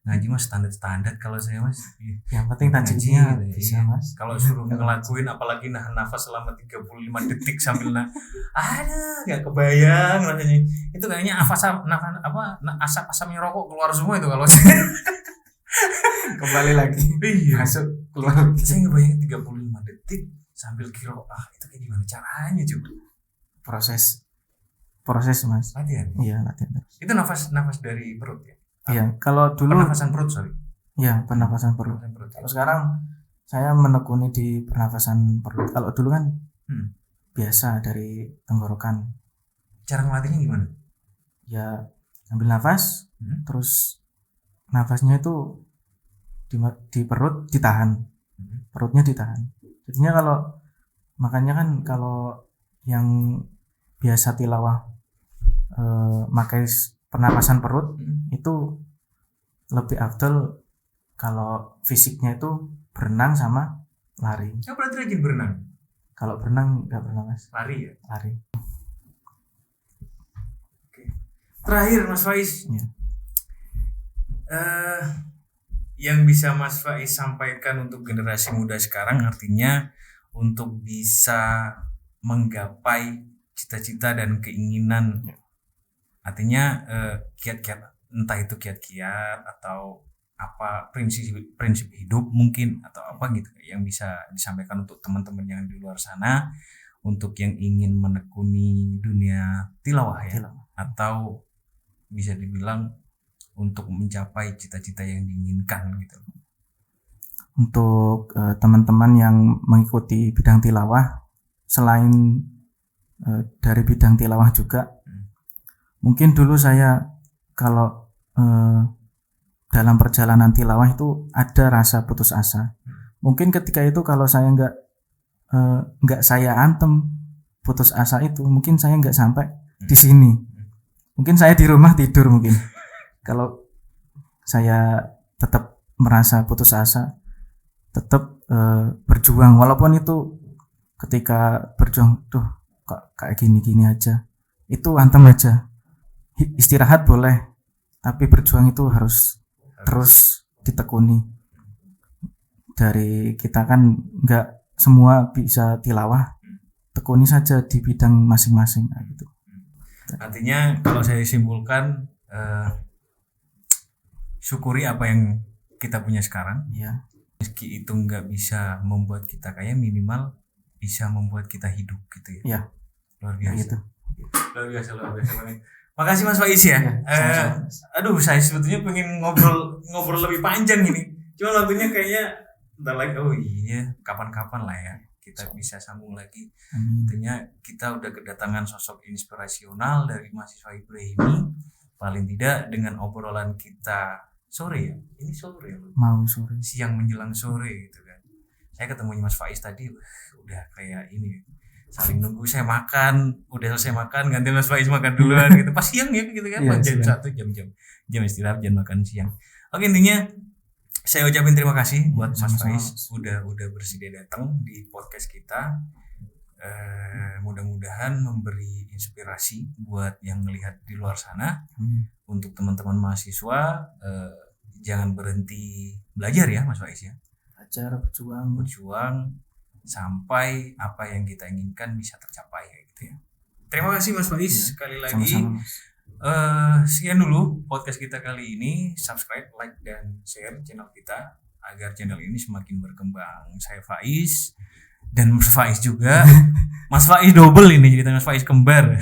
ngaji mas standar kalau saya mas. Yang penting tajwidnya bisa mas. Kalau suruh ngelakuin apalagi nahan nafas selama 35 detik sambil nggak kebayang rasanya. Itu kayaknya asap-asapnya rokok keluar semua itu kalau saya. Kembali lagi. Masuk keluar. Saya ngebayangin 35 detik sambil qiraah itu kayak gimana caranya coba? Proses mas. Latihan. Iya latihan terus. Itu nafas dari perut ya. Iya kalau dulu. Pernafasan perut Iya pernafasan perut. Kalau sekarang saya menekuni di pernafasan perut. Kalau dulu kan biasa dari tenggorokan. Cara ngelatihnya gimana? Ya ambil nafas, terus nafasnya itu di perut ditahan, perutnya ditahan. Jadinya makanya kan kalau yang biasa tilawah pakai pernapasan perut itu lebih afdal kalau fisiknya itu berenang sama lari. Berarti rajin berenang? Kalau berenang nggak pernah mas. Lari ya? Lari. Oke. Terakhir Mas Faiz. Ya. Yang bisa Mas Faiz sampaikan untuk generasi muda sekarang artinya untuk bisa menggapai cita-cita dan keinginan. Artinya kiat-kiat entah itu kiat-kiat atau apa prinsip hidup mungkin atau apa gitu yang bisa disampaikan untuk teman-teman yang di luar sana untuk yang ingin menekuni dunia tilawah ya atau bisa dibilang untuk mencapai cita-cita yang diinginkan gitu. Untuk teman-teman yang mengikuti bidang tilawah selain dari bidang tilawah juga mungkin dulu saya kalau dalam perjalanan tilawah itu ada rasa putus asa. Mungkin ketika itu kalau saya nggak saya antem putus asa itu, mungkin saya nggak sampai di sini. Mungkin saya di rumah tidur mungkin. Kalau saya tetap merasa putus asa, tetap berjuang. Walaupun itu ketika berjuang, kok kayak gini-gini aja. Itu antem aja. Istirahat boleh, tapi berjuang itu harus terus ditekuni. Dari kita kan nggak semua bisa tilawah, tekuni saja di bidang masing-masing gitu. Artinya kalau saya simpulkan syukuri apa yang kita punya sekarang. Ya. Meski itu nggak bisa membuat kita kaya, minimal bisa membuat kita hidup gitu ya. Ya. Luar biasa. Gitu. Luar biasa banget. Makasih Mas Faiz ya. Aduh saya sebetulnya pengen ngobrol lebih panjang ini. Cuma waktunya kayaknya entar lagi. Oh iya, kapan-kapan lah ya kita bisa sambung lagi. Intinya kita udah kedatangan sosok inspirasional dari mahasiswa Ibrahimi. Paling tidak dengan obrolan kita sore ya. Ini sore ya. Mau sore. Siang menjelang sore gitu kan. Saya ketemu Mas Faiz tadi udah kayak ini saling nunggu saya makan, udah selesai makan ganti Mas Faiz makan duluan gitu. Pas siang ya gitu kan, jam 1 jam istirahat, jam makan siang. Oke, intinya saya ucapin terima kasih buat Mas Faiz udah bersedia datang di podcast kita. Mudah-mudahan memberi inspirasi buat yang melihat di luar sana. Untuk teman-teman mahasiswa jangan berhenti belajar ya Mas Faiz ya. Belajar, berjuang sampai apa yang kita inginkan bisa tercapai gitu ya. Terima kasih Mas Faiz sekali lagi. Sekian dulu podcast kita kali ini. Subscribe, like dan share channel kita agar channel ini semakin berkembang. Saya Faiz dan Mas Faiz juga. Mas Faiz double ini jadi Mas Faiz kembar.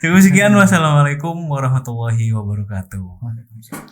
Cukup sekian. Wassalamualaikum warahmatullahi wabarakatuh. Waalaikumsalam.